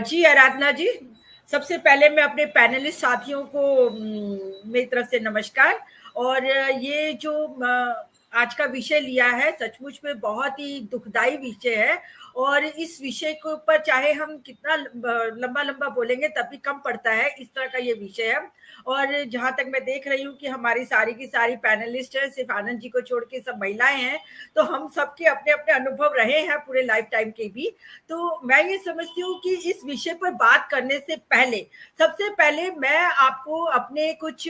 जी आराधना जी, सबसे पहले मैं अपने पैनलिस्ट साथियों को मेरी तरफ से नमस्कार। और ये जो आज का विषय लिया है सचमुच में बहुत ही दुखदाई विषय है। और इस विषय के ऊपर चाहे हम कितना लंबा लंबा बोलेंगे तब भी कम पड़ता है, इस तरह का ये विषय है। और जहां तक मैं देख रही हूँ कि हमारी सारी की सारी पैनलिस्ट है, सिर्फ आनंद जी को छोड़ के सब महिलाएं हैं, तो हम सबके अपने अपने अनुभव रहे हैं पूरे लाइफ टाइम के भी। तो मैं ये समझती हूँ कि इस विषय पर बात करने से पहले सबसे पहले मैं आपको अपने कुछ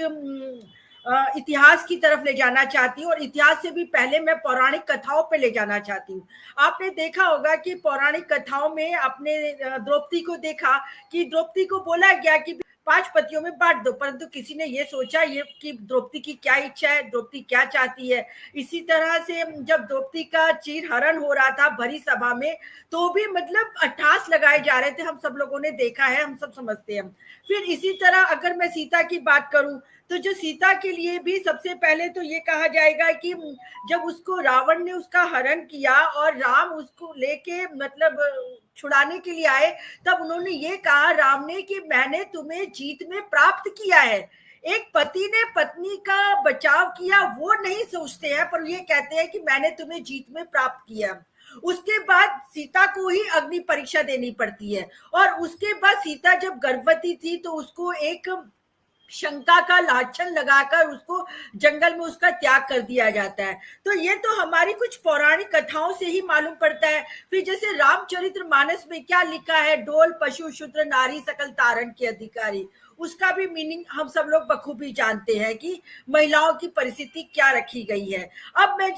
इतिहास की तरफ ले जाना चाहती हूँ, और इतिहास से भी पहले मैं पौराणिक कथाओं पे ले जाना चाहती हूँ। आपने देखा होगा कि पौराणिक कथाओं में आपने द्रौपदी को देखा कि द्रौपदी को बोला गया कि 5 पतियों में बांट दो, परंतु किसी ने ये सोचा ये कि द्रौपदी की क्या इच्छा है, द्रौपदी क्या चाहती है। इसी तरह से जब द्रौपदी का चीरहरण हो रहा था भरी सभा में, तो भी मतलब 88 लगाए जा रहे थे, हम सब लोगों ने देखा है, हम सब समझते हैं। फिर इसी तरह अगर मैं सीता की बात करूं, तो जो सीता के लिए भी सबसे पहले तो ये कहा जाएगा कि जब उसको रावण ने उसका हरण किया और राम उसको लेके मतलब छुड़ाने के लिए आए, तब उन्होंने ये कहा राम ने कि मैंने तुम्हें जीत में प्राप्त किया है। एक पति ने पत्नी का बचाव किया वो नहीं सोचते हैं, पर ये कहते हैं कि मैंने तुम्हें जीत में प्राप्त किया। उसके बाद सीता को ही अग्नि परीक्षा देनी पड़ती है। और उसके बाद सीता जब गर्भवती थी तो उसको एक शंका का लाछन लगाकर उसको जंगल में उसका त्याग कर दिया जाता है। तो ये तो हमारी कुछ पौराणिक कथाओं से ही मालूम पड़ता है। फिर जैसे रामचरित्र मानस में क्या लिखा है, डोल पशु शूद्र नारी सकल तारण के अधिकारी, उसका भी मीनिंग हम सब लोग बखूबी जानते हैं कि महिलाओं की परिस्थिति क्या रखी गई है। अब मैं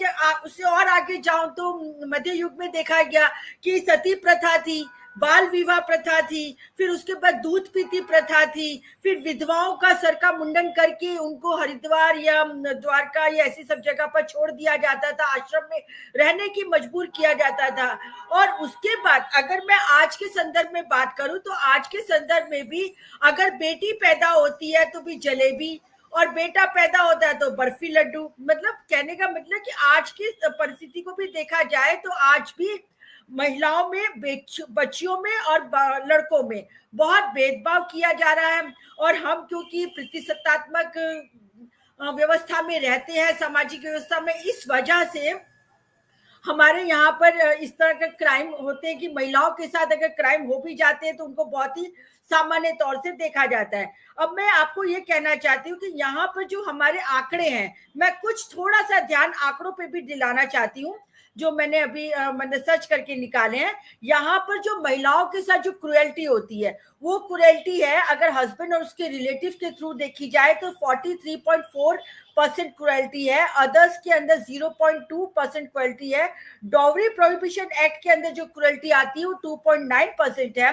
उससे और आगे जाऊं तो मध्य युग में देखा गया कि सती प्रथा थी, बाल विवाह प्रथा थी, फिर उसके बाद दूध पीती प्रथा थी, फिर विधवाओं का सर का मुंडन करके उनको हरिद्वार या द्वारका या ऐसी सब जगह पर छोड़ दिया जाता था, आश्रम में रहने की मजबूर किया जाता था। और उसके बाद अगर मैं आज के संदर्भ में बात करूं तो आज के संदर्भ में भी अगर बेटी पैदा होती है तो भी जलेबी, और बेटा पैदा होता है तो बर्फी लड्डू। मतलब कहने का मतलब कि आज की परिस्थिति को भी देखा जाए तो आज भी महिलाओं में बच्चियों में और लड़कों में बहुत भेदभाव किया जा रहा है। और हम क्योंकि प्रतिशतात्मक व्यवस्था में रहते हैं, सामाजिक व्यवस्था में, इस वजह से हमारे यहाँ पर इस तरह के क्राइम होते हैं कि महिलाओं के साथ अगर क्राइम हो भी जाते हैं तो उनको बहुत ही सामान्य तौर से देखा जाता है। अब मैं आपको ये कहना चाहती हूँ कि यहाँ पर जो हमारे आंकड़े हैं, मैं कुछ थोड़ा सा ध्यान आंकड़ों पे भी दिलाना चाहती हूँ जो मैंने अभी मैंने सर्च करके निकाले हैं। यहाँ पर जो महिलाओं के साथ जो क्रुएल्टी होती है वो क्रुएल्टी है, अगर हस्बैंड और उसके रिलेटिव के थ्रू देखी जाए तो 43.4% क्रुएल्टी है, अदर्स के अंदर 0.2% क्रुएल्टी है, डॉवरी प्रोहिबिशन एक्ट के अंदर जो क्रुएल्टी आती है वो 2.9% है।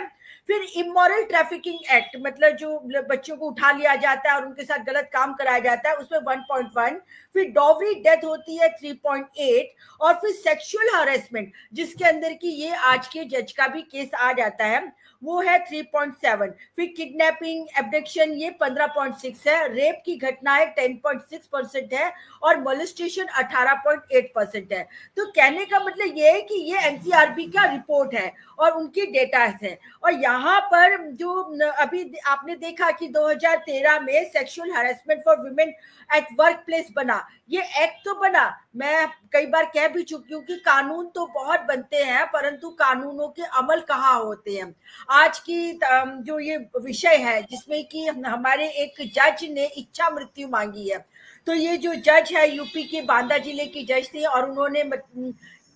फिर इमोरल ट्रैफिकिंग एक्ट मतलब जो बच्चों को उठा लिया जाता है और उनके साथ गलत काम कराया जाता है उसमें 1.1, फिर डॉवरी डेथ होती है 3.8, और फिर सेक्सुअल हरेसमेंट जिसके अंदर की ये आज के जज का भी केस आ जाता है वो है 3.7, फिर किडनैपिंग एब्डक्शन ये 15.6 है, रेप की घटनाएं 10.6% है, और मोलेस्टेशन 18.8% है। तो कहने का मतलब ये है कि ये एनसीआरबी का रिपोर्ट है और उनकी डेटा है। और यहाँ पर जो अभी आपने देखा कि 2013 में sexual harassment for women at work place बना, ये एक्ट तो बना, मैं कई बार कह भी चुकी हूँ कि कानून तो बहुत बनते हैं परंतु कानूनों के अमल कहाँ होते हैं। आज की जो ये विषय है जिसमें कि हमारे एक जज ने इच्छा मृत्यु मांगी है, तो ये जो जज है यूपी के बांदा जिले की जज थी, और उन्होंने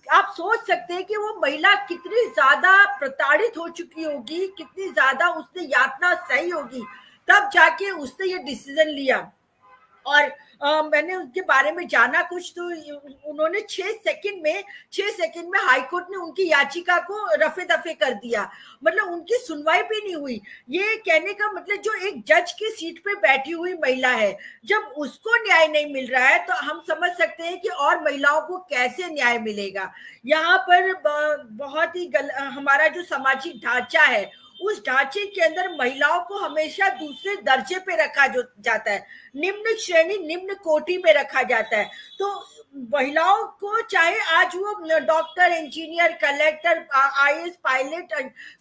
आप सोच सकते हैं कि वो महिला कितनी ज्यादा प्रताड़ित हो चुकी होगी, कितनी ज्यादा उसने यातना सही होगी, तब जाके उसने ये डिसीजन लिया। और मैंने उनके बारे में जाना कुछ, तो उन्होंने 6 सेकंड में हाईकोर्ट ने उनकी याचिका को रफे दफे कर दिया, मतलब उनकी सुनवाई भी नहीं हुई। ये कहने का मतलब जो एक जज की सीट पे बैठी हुई महिला है, जब उसको न्याय नहीं मिल रहा है तो हम समझ सकते हैं कि और महिलाओं को कैसे न्याय मिलेगा। यहाँ पर बहुत ही हमारा जो सामाजिक ढांचा है उस ढांचे के अंदर महिलाओं को हमेशा दूसरे दर्जे पे रखा जाता है, निम्न श्रेणी निम्न कोटि में रखा जाता है। तो महिलाओं को, चाहे आज वो doctor, engineer, collector, IAS, pilot,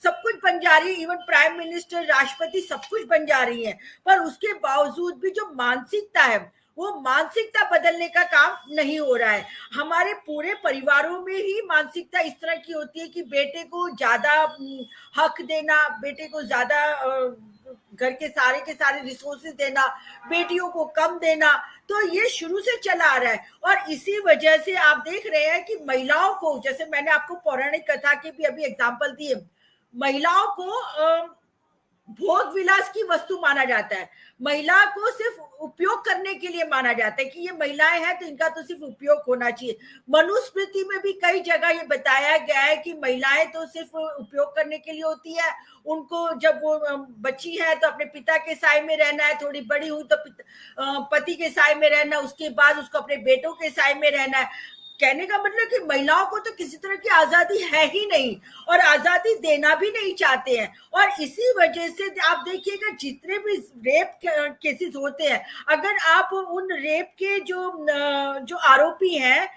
सब कुछ बन जा रही है, इवन प्राइम मिनिस्टर, राष्ट्रपति, सब कुछ बन जा रही है, पर उसके बावजूद भी जो मानसिकता है, वो मानसिकता बदलने का काम नहीं हो रहा है। हमारे पूरे परिवारों में ही मानसिकता इस तरह की होती है कि बेटे को ज्यादा हक देना, बेटे को ज्यादा घर के सारे रिसोर्सेज देना, बेटियों को कम देना, तो ये शुरू से चला आ रहा है। और इसी वजह से आप देख रहे हैं कि महिलाओं को, जैसे मैंने आपको पौराणिक कथा की भी अभी एग्जांपल दी है, महिलाओं को भोग विलास की वस्तु माना जाता है, महिला को सिर्फ उपयोग करने के लिए माना जाता है कि ये महिलाएं हैं तो इनका तो सिर्फ उपयोग होना चाहिए। मनुस्मृति में भी कई जगह ये बताया गया है कि महिलाएं तो सिर्फ उपयोग करने के लिए होती है, उनको जब वो बच्ची है तो अपने पिता के साय में रहना है, थोड़ी बड़ी हुई तो पति के साय में रहना, उसके बाद उसको अपने बेटों के साय में रहना है। कहने का मतलब कि महिलाओं को तो किसी तरह की आजादी है ही नहीं, और आजादी देना भी नहीं चाहते हैं। और इसी वजह से आप देखिएगा जितने भी रेप केसेस होते हैं, अगर आप उन रेप के जो आरोपी हैं,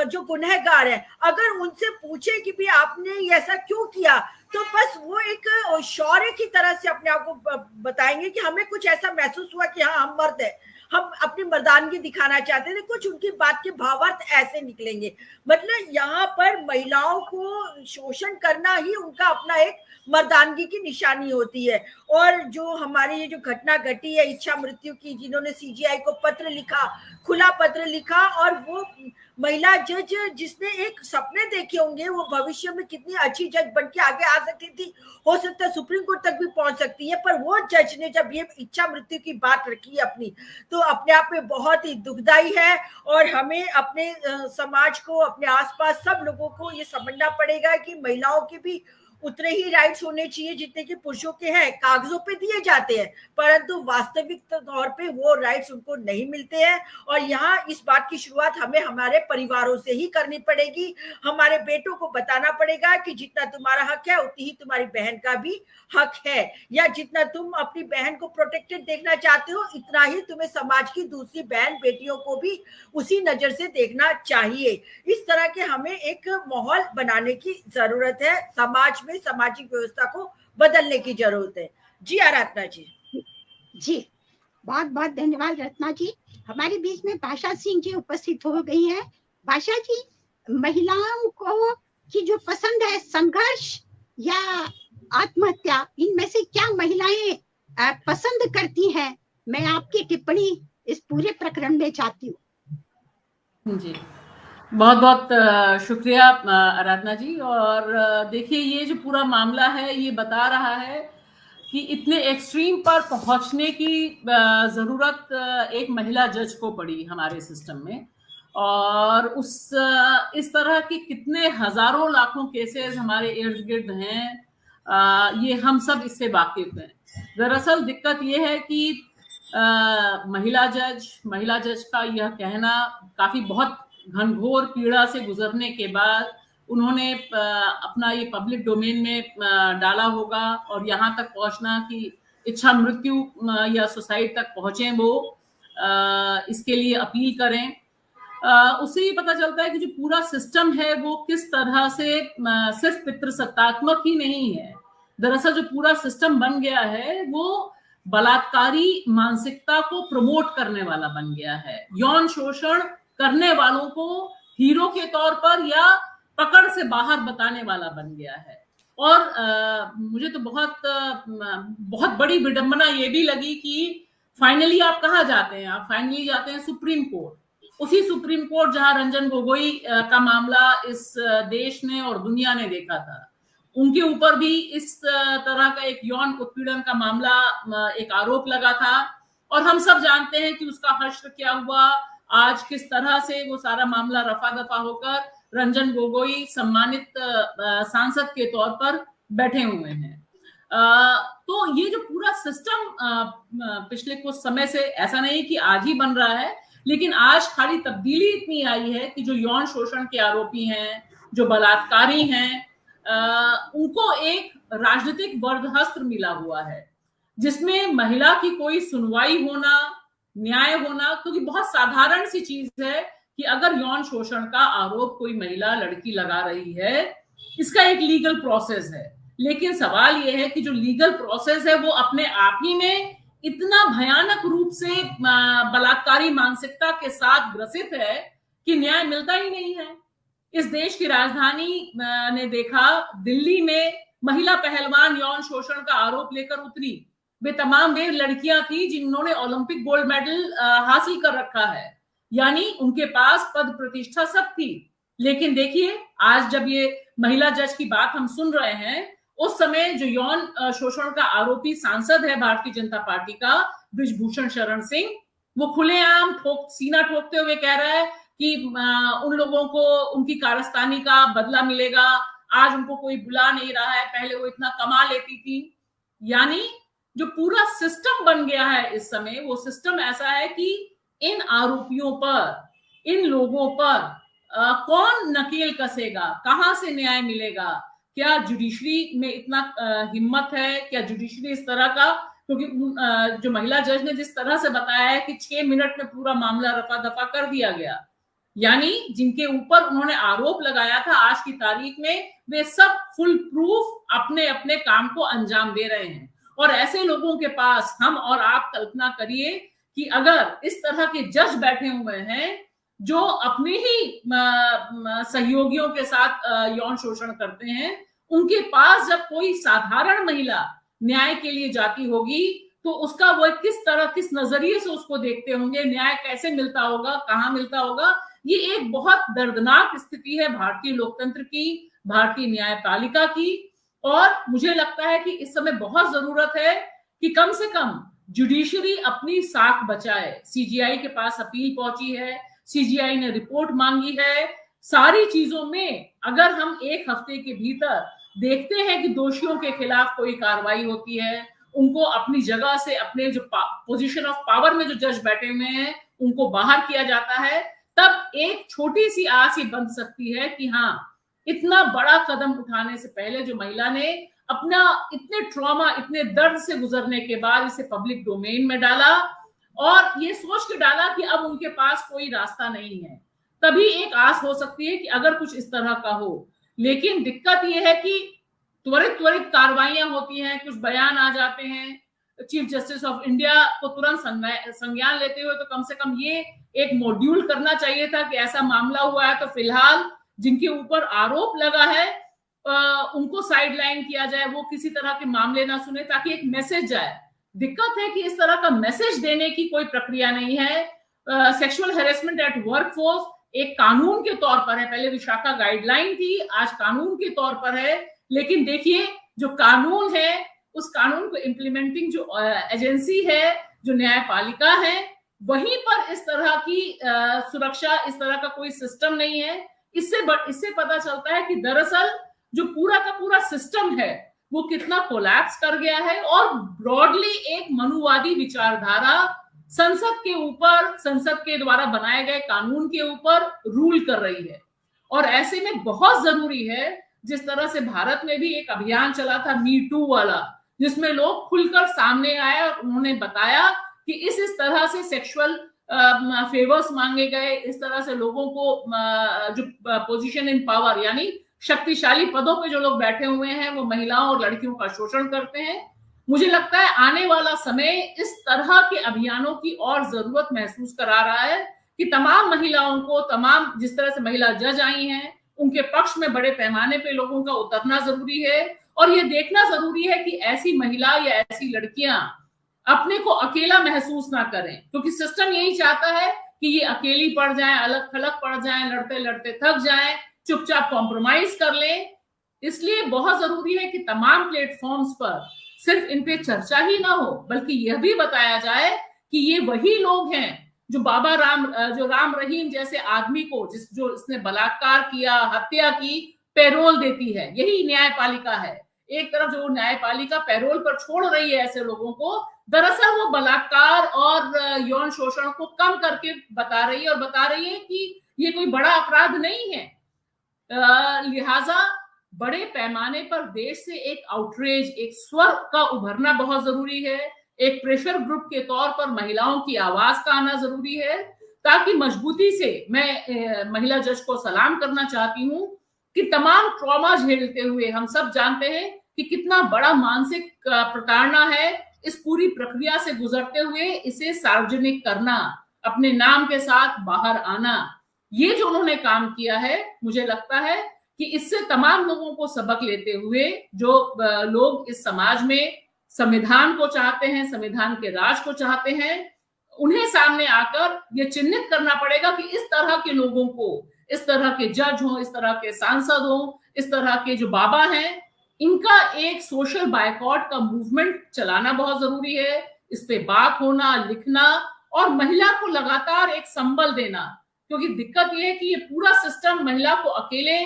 जो गुनहगार हैं, अगर उनसे पूछे कि भी आपने ऐसा क्यों किया, तो बस वो एक शौर्य की तरह से अपने आप को बताएंगे कि हमें कुछ ऐसा महसूस हुआ कि हाँ हम मर्द है, हम अपनी मर्दानगी दिखाना चाहते थे, कुछ उनकी बात के भावार्थ ऐसे निकलेंगे। मतलब यहाँ पर महिलाओं को शोषण करना ही उनका अपना एक मर्दानगी की निशानी होती है। और जो हमारी ये जो घटना घटी है इच्छा मृत्यु की, जिन्होंने सीजीआई को पत्र लिखा, खुला पत्र लिखा, और वो महिला जज जिसने एक सपने देखे होंगे वो भविष्य में कितनी अच्छी जज बन के आगे आ सकती थी, हो सकता है सुप्रीम कोर्ट तक भी पहुंच सकती है, पर वो जज ने जब ये इच्छा मृत्यु की बात रखी अपनी, तो अपने आप में बहुत ही दुखदाई है। और हमें अपने समाज को, अपने आसपास सब लोगों को ये समझना पड़ेगा कि महिलाओं के भी उतने ही राइट्स होने चाहिए जितने कि पुरुषों के हैं। कागजों पे दिए जाते हैं परंतु वास्तविक तौर पे वो राइट्स उनको नहीं मिलते हैं। और यहाँ इस बात की शुरुआत हमें हमारे परिवारों से ही करनी पड़ेगी। हमारे बेटों को बताना पड़ेगा कि जितना तुम्हारा हक है उतनी ही तुम्हारी बहन का भी हक है, या जितना तुम अपनी बहन को प्रोटेक्टेड देखना चाहते हो इतना ही तुम्हें समाज की दूसरी बहन बेटियों को भी उसी नजर से देखना चाहिए। इस तरह के हमें एक माहौल बनाने की जरूरत है, समाज में सामाजिक व्यवस्था को बदलने की जरूरत है। जी आराधना जी। जी बहुत बहुत धन्यवाद रत्ना जी। हमारे बीच में भाषा सिंह जी उपस्थित हो गई है। भाषा जी, महिलाओं को की जो पसंद है, संघर्ष या आत्महत्या, इनमें से क्या महिलाएं पसंद करती हैं? मैं आपकी टिप्पणी इस पूरे प्रकरण में चाहती हूँ। जी बहुत बहुत शुक्रिया आराधना जी। और देखिए ये जो पूरा मामला है ये बता रहा है कि इतने एक्सट्रीम पर पहुंचने की जरूरत एक महिला जज को पड़ी हमारे सिस्टम में। और इस तरह की कितने हजारों लाखों केसेस हमारे इर्द गिर्द हैं, ये हम सब इससे वाकिफ हैं। दरअसल दिक्कत ये है कि महिला जज का यह कहना काफी बहुत घनघोर पीड़ा से गुजरने के बाद उन्होंने अपना ये पब्लिक डोमेन में डाला होगा, और यहाँ तक पहुंचना कि इच्छा मृत्यु या सुसाइड तक पहुंचे वो, इसके लिए अपील करें। उससे ये पता चलता है कि जो पूरा सिस्टम है वो किस तरह से सिर्फ पितृसत्तात्मक ही नहीं है। दरअसल जो पूरा सिस्टम बन गया है वो बलात्कारी मानसिकता को प्रमोट करने वाला बन गया है। यौन शोषण करने वालों को हीरो के तौर पर या पकड़ से बाहर बताने वाला बन गया है। और मुझे तो बहुत बड़ी विडंबना ये भी लगी कि फाइनली आप कहाँ जाते हैं? आप फाइनली जाते हैं सुप्रीम कोर्ट। उसी सुप्रीम कोर्ट जहां रंजन गोगोई का मामला इस देश ने और दुनिया ने देखा था, उनके ऊपर भी इस तरह का एक यौन उत्पीड़न का मामला, एक आरोप लगा था। और हम सब जानते हैं कि उसका हश्र क्या हुआ। आज किस तरह से वो सारा मामला रफा दफा होकर रंजन गोगोई सम्मानित सांसद के तौर पर बैठे हुए हैं। तो ये जो पूरा सिस्टम पिछले कुछ समय से, ऐसा नहीं कि आज ही बन रहा है, लेकिन आज खाली तब्दीली इतनी आई है कि जो यौन शोषण के आरोपी हैं, जो बलात्कारी हैं, उनको एक राजनीतिक वर्गहस्त्र मिला हुआ है जिसमें महिला की कोई सुनवाई होना, न्याय होना, क्योंकि बहुत साधारण सी चीज है कि अगर यौन शोषण का आरोप कोई महिला लड़की लगा रही है, इसका एक लीगल प्रोसेस है। लेकिन सवाल यह है कि जो लीगल प्रोसेस है वो अपने आप ही में इतना भयानक रूप से बलात्कारी मानसिकता के साथ ग्रसित है कि न्याय मिलता ही नहीं है। इस देश की राजधानी ने देखा, दिल्ली में महिला पहलवान यौन शोषण का आरोप लेकर उतरी। वे तमाम वे लड़कियां थी जिन्होंने ओलंपिक गोल्ड मेडल हासिल कर रखा है, यानी उनके पास पद प्रतिष्ठा सब थी। लेकिन देखिए, आज जब ये महिला जज की बात हम सुन रहे हैं, उस समय जो यौन शोषण का आरोपी सांसद है भारतीय जनता पार्टी का बृजभूषण शरण सिंह, वो खुलेआम सीना ठोकते हुए कह रहा है कि उन लोगों को उनकी कारस्तानी का बदला मिलेगा, आज उनको कोई बुला नहीं रहा है, पहले वो इतना कमा लेती थी। यानी जो पूरा सिस्टम बन गया है इस समय, वो सिस्टम ऐसा है कि इन आरोपियों पर, इन लोगों पर कौन नकेल कसेगा, कहां से न्याय मिलेगा? क्या जुडिशरी में इतना हिम्मत है? क्या जुडिशरी इस तरह का, क्योंकि जो महिला जज ने जिस तरह से बताया है कि 6 मिनट में पूरा मामला रफा दफा कर दिया गया, यानी जिनके ऊपर उन्होंने आरोप लगाया था आज की तारीख में, वे सब फुल प्रूफ अपने अपने काम को अंजाम दे रहे हैं। और ऐसे लोगों के पास हम और आप कल्पना करिए कि अगर इस तरह के जज बैठे हुए हैं जो अपने ही सहयोगियों के साथ यौन शोषण करते हैं, उनके पास जब कोई साधारण महिला न्याय के लिए जाती होगी तो उसका वो किस नजरिए से उसको देखते होंगे, न्याय कैसे मिलता होगा, कहाँ मिलता होगा। ये एक बहुत दर्दनाक स्थिति है भारतीय लोकतंत्र की, भारतीय न्यायपालिका की। और मुझे लगता है कि इस समय बहुत जरूरत है कि कम से कम जुडिशरी अपनी साख बचाए। सीजीआई के पास अपील पहुंची है, सीजीआई ने रिपोर्ट मांगी है। सारी चीजों में अगर हम एक हफ्ते के भीतर देखते हैं कि दोषियों के खिलाफ कोई कार्रवाई होती है, उनको अपनी जगह से, अपने जो पोजीशन ऑफ पावर में जो जज बैठे हुए हैं उनको बाहर किया जाता है, तब एक छोटी सी आस ही बन सकती है कि हाँ, इतना बड़ा कदम उठाने से पहले जो महिला ने अपना इतने ट्रॉमा, इतने दर्द से गुजरने के बाद इसे पब्लिक डोमेन में डाला और ये सोच के डाला कि अब उनके पास कोई रास्ता नहीं है, तभी एक आस हो सकती है कि अगर कुछ इस तरह का हो। लेकिन दिक्कत यह है कि त्वरित कार्रवाइयां होती हैं, कुछ बयान आ जाते हैं, चीफ जस्टिस ऑफ इंडिया को तुरंत संज्ञान लेते हुए तो कम से कम ये एक मॉड्यूल करना चाहिए था कि ऐसा मामला हुआ है तो फिलहाल जिनके ऊपर आरोप लगा है उनको साइडलाइन किया जाए, वो किसी तरह के मामले ना सुने, ताकि एक मैसेज जाए। दिक्कत है कि इस तरह का मैसेज देने की कोई प्रक्रिया नहीं है। सेक्सुअल हैरेसमेंट एट वर्कफोर्स एक कानून के तौर पर है, पहले विशाखा गाइडलाइन थी, आज कानून के तौर पर है। लेकिन देखिए, जो कानून है उस कानून को इम्प्लीमेंटिंग जो एजेंसी है, जो न्यायपालिका है, वहीं पर इस तरह की सुरक्षा, इस तरह का कोई सिस्टम नहीं है। इससे पता चलता है कि दरअसल जो पूरा का पूरा सिस्टम है वो कितना कोलैप्स कर गया है और ब्रॉडली एक मनुवादी विचारधारा संसद के ऊपर, संसद के द्वारा बनाए गए कानून के ऊपर रूल कर रही है। और ऐसे में बहुत जरूरी है, जिस तरह से भारत में भी एक अभियान चला था मी टू वाला, जिसमें लोग खुलकर सामने आए और उन्होंने बताया कि इस तरह से सेक्सुअल फेवर्स मांगे गए, इस तरह से लोगों को जो पोजीशन इन पावर यानी शक्तिशाली पदों पे जो लोग बैठे हुए हैं वो महिलाओं और लड़कियों का शोषण करते हैं। मुझे लगता है आने वाला समय इस तरह के अभियानों की और जरूरत महसूस करा रहा है कि तमाम महिलाओं को, तमाम जिस तरह से महिला जज आई हैं, उनके पक्ष में बड़े पैमाने पे लोगों का उतरना जरूरी है। और ये देखना जरूरी है कि ऐसी महिला या ऐसी लड़कियां अपने को अकेला महसूस ना करें, क्योंकि सिस्टम यही चाहता है कि ये अकेली पड़ जाएं, अलग थलग पड़ जाएं, लड़ते लड़ते थक जाएं, चुपचाप कॉम्प्रोमाइज कर ले। इसलिए बहुत जरूरी है कि तमाम प्लेटफॉर्म्स पर सिर्फ इन पे चर्चा ही ना हो, बल्कि यह भी बताया जाए कि ये वही लोग हैं जो राम रहीम जैसे आदमी को, जो इसने बलात्कार किया, हत्या की, पैरोल देती है। यही न्यायपालिका है। एक तरफ जो न्यायपालिका पैरोल पर छोड़ रही है ऐसे लोगों को, दरअसल वो बलात्कार और यौन शोषण को कम करके बता रही है और बता रही है कि ये कोई बड़ा अपराध नहीं है। लिहाजा बड़े पैमाने पर देश से एक आउटरीच, एक स्वर का उभरना बहुत जरूरी है। एक प्रेशर ग्रुप के तौर पर महिलाओं की आवाज का आना जरूरी है, ताकि मजबूती से मैं महिला जज को सलाम करना चाहती हूँ कि तमाम ट्रॉमा झेलते हुए हम सब जानते हैं कि कितना बड़ा मानसिक प्रताड़ना है इस पूरी प्रक्रिया से गुजरते हुए इसे सार्वजनिक करना, अपने नाम के साथ बाहर आना, ये जो उन्होंने काम किया है, मुझे लगता है कि इससे तमाम लोगों को सबक लेते हुए जो लोग इस समाज में संविधान को चाहते हैं, संविधान के राज को चाहते हैं, उन्हें सामने आकर ये चिन्हित करना पड़ेगा कि इस तरह के लोगों को, इस तरह के जज हों, इस तरह के सांसद हों, इस तरह के जो बाबा हैं, इनका एक सोशल बायकॉट का मूवमेंट चलाना बहुत जरूरी है। इस पे बात होना, लिखना और महिला को लगातार एक संबल देना, क्योंकि दिक्कत यह है कि ये पूरा सिस्टम महिला को अकेले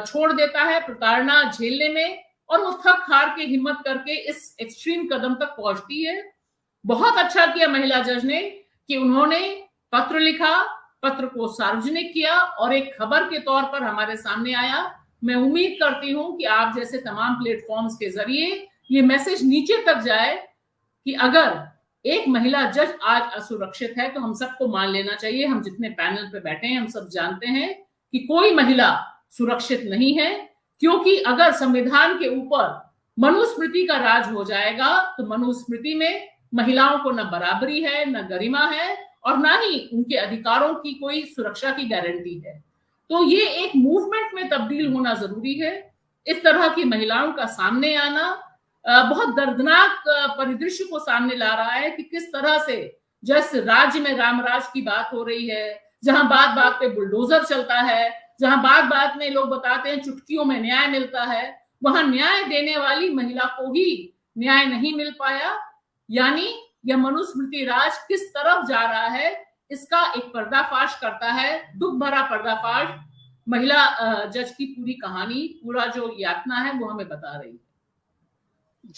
छोड़ देता है प्रताड़ना झेलने में, और वो थक हार के हिम्मत करके इस एक्सट्रीम कदम तक पहुंचती है। बहुत अच्छा किया महिला जज ने कि उन्होंने पत्र लिखा, पत्र को सार्वजनिक किया और एक खबर के तौर पर हमारे सामने आया। मैं उम्मीद करती हूं कि आप जैसे तमाम प्लेटफॉर्म्स के जरिए ये मैसेज नीचे तक जाए कि अगर एक महिला जज आज असुरक्षित है तो हम सबको मान लेना चाहिए। हम जितने पैनल पे बैठे हैं हम सब जानते हैं कि कोई महिला सुरक्षित नहीं है, क्योंकि अगर संविधान के ऊपर मनुस्मृति का राज हो जाएगा तो मनुस्मृति में महिलाओं को न बराबरी है, न गरिमा है और ना ही उनके अधिकारों की कोई सुरक्षा की गारंटी है। तो ये एक मूवमेंट में तब्दील होना जरूरी है। इस तरह की महिलाओं का सामने आना बहुत दर्दनाक परिदृश्य को सामने ला रहा है कि किस तरह से जैसे राज्य में रामराज की बात हो रही है, जहां बात बात पे बुलडोजर चलता है, जहां बात बात में लोग बताते हैं चुटकियों में न्याय मिलता है, वहां न्याय देने वाली महिला को ही न्याय नहीं मिल पाया। यानी यह मनुस्मृति राज किस तरफ जा रहा है, इसका एक पर्दाफाश करता है, दुख भरा पर्दाफाश महिला जज की पूरी कहानी, पूरा जो यातना है वो हमें बता रही है।